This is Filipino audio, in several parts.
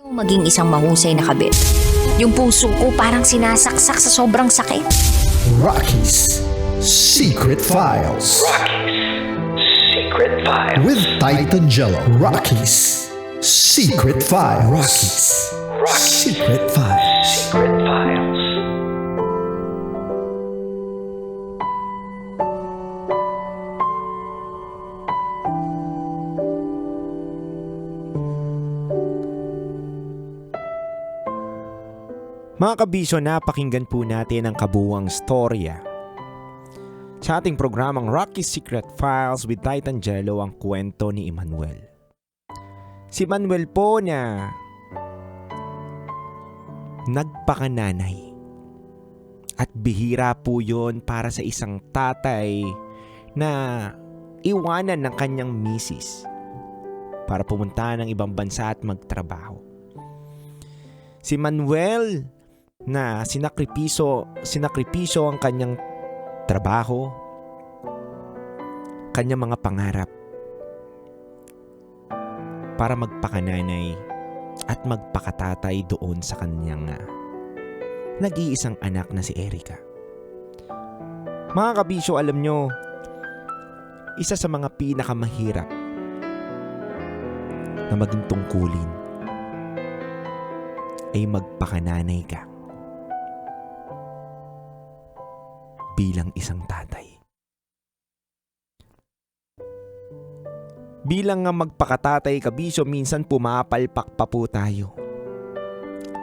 Maging isang mahusay na kabit. Yung puso ko parang sinasaksak sa sobrang sakit. Rocky's Secret Files. Secret Files. With Titan Jello. Rocky's Secret Files. Rocky's Secret Files. Secret Files. Mga kabisyo, napakinggan po natin ang kabuuang storya sa ating programang Rocky's Secret Files with Titan Jello, ang kwento ni Emmanuel. Si Manuel po na nagpakananay at bihira po yon para sa isang tatay na iwanan ng kanyang misis para pumunta ng ibang bansa at magtrabaho. Si Manuel na sinakripiso ang kanyang trabaho, kanyang mga pangarap para magpakananay at magpakatatay doon sa kanyang nag-iisang anak na si Erica. Mga kabisyo, alam nyo, isa sa mga pinakamahirap na maging tungkulin ay magpakananay ka bilang isang tatay. Bilang nga magpakatatay, kabisyo, minsan pumapalpak pa po tayo.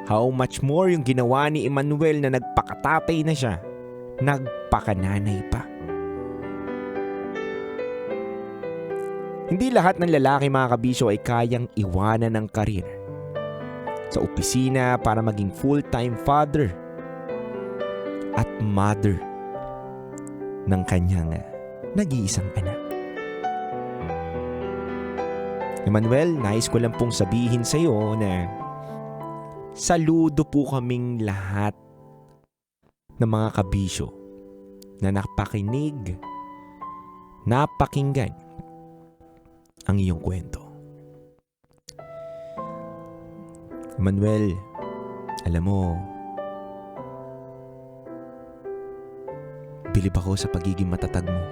How much more yung ginawa ni Emmanuel na nagpakatatay na siya, nagpakananay pa. Hindi lahat ng lalaki, mga kabisyo, ay kayang iwanan ng karir sa opisina para maging full-time father at mother ng kanyang nag-iisang anak. Emmanuel, nais ko lang pong sabihin sa iyo na saludo po kaming lahat ng mga kabisyo na napakinggan ang iyong kwento. Emmanuel, alam mo, bilib ako sa pagiging matatag mo.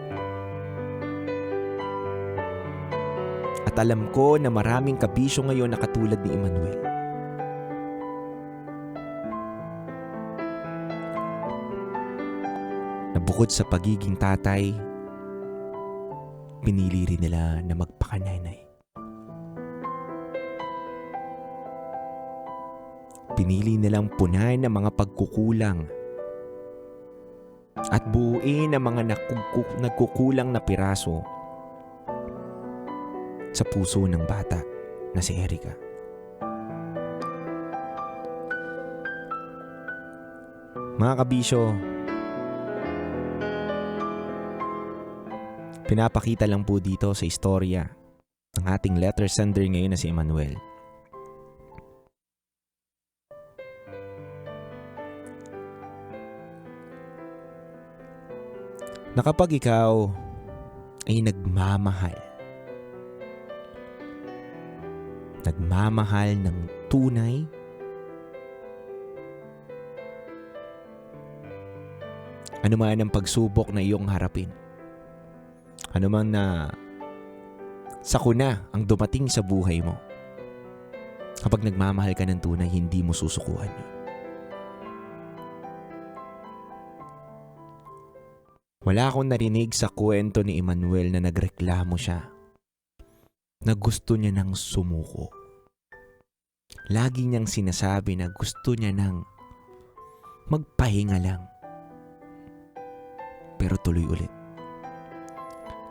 At alam ko na maraming kabisyo ngayon na katulad ni Emmanuel. Na bukod sa pagiging tatay, pinili rin nila na magpakananay. Pinili nilang punan ang mga pagkukulang at buuin ang mga nagkukulang na piraso sa puso ng bata na si Erica. Mga kabisyo, pinapakita lang po dito sa istorya ng ating letter sender ngayon na si Emmanuel. Na kapag ikaw ay nagmamahal ng tunay, ano man ang pagsubok na iyong harapin, ano man na sakuna ang dumating sa buhay mo, kapag nagmamahal ka ng tunay, hindi mo susukuhan yun. Wala akong narinig sa kwento ni Emmanuel na nagreklamo siya, na gusto niya nang sumuko. Lagi niyang sinasabi na gusto niya nang magpahinga lang, pero tuloy ulit.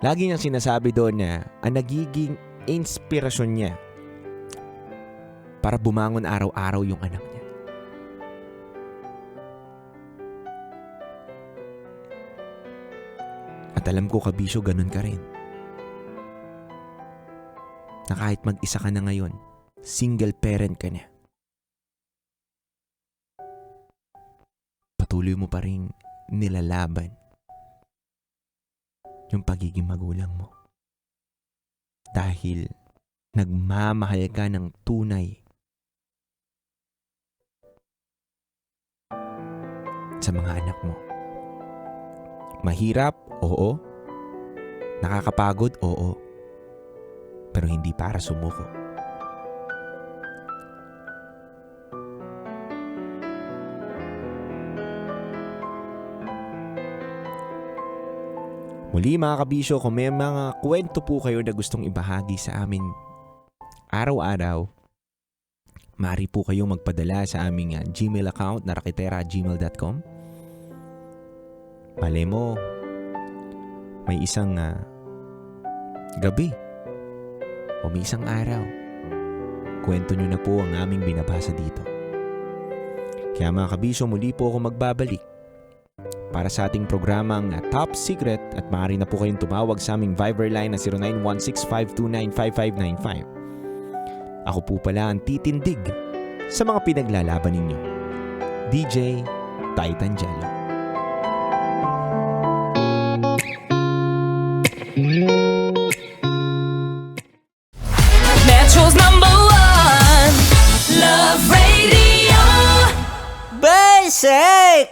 Lagi niyang sinasabi doon na ang nagiging inspirasyon niya para bumangon araw-araw yung anak niya. At alam ko, kabisyo, ganun ka rin. Na kahit mag-isa ka na ngayon, single parent ka na, patuloy mo pa rin nilalaban yung pagiging magulang mo. Dahil nagmamahal ka ng tunay sa mga anak mo. Mahirap, oo. Nakakapagod, oo. Pero hindi para sumuko. Muli mga kabisyo, kung may mga kwento po kayo na gustong ibahagi sa amin araw-araw, maaari po kayong magpadala sa aming Gmail account na rakitera@gmail.com. Malay mo, may isang gabi o may isang araw, kwento nyo na po ang aming binabasa dito. Kaya mga kabisyo, muli po ako magbabalik para sa ating programang Top Secret at maaari na po kayong tumawag sa aming Viber line na 0916-529-5595. Ako po pala ang titindig sa mga pinaglalaban ninyo. DJ Titan Jello. Metro's #1 Love Radio. 'Basic!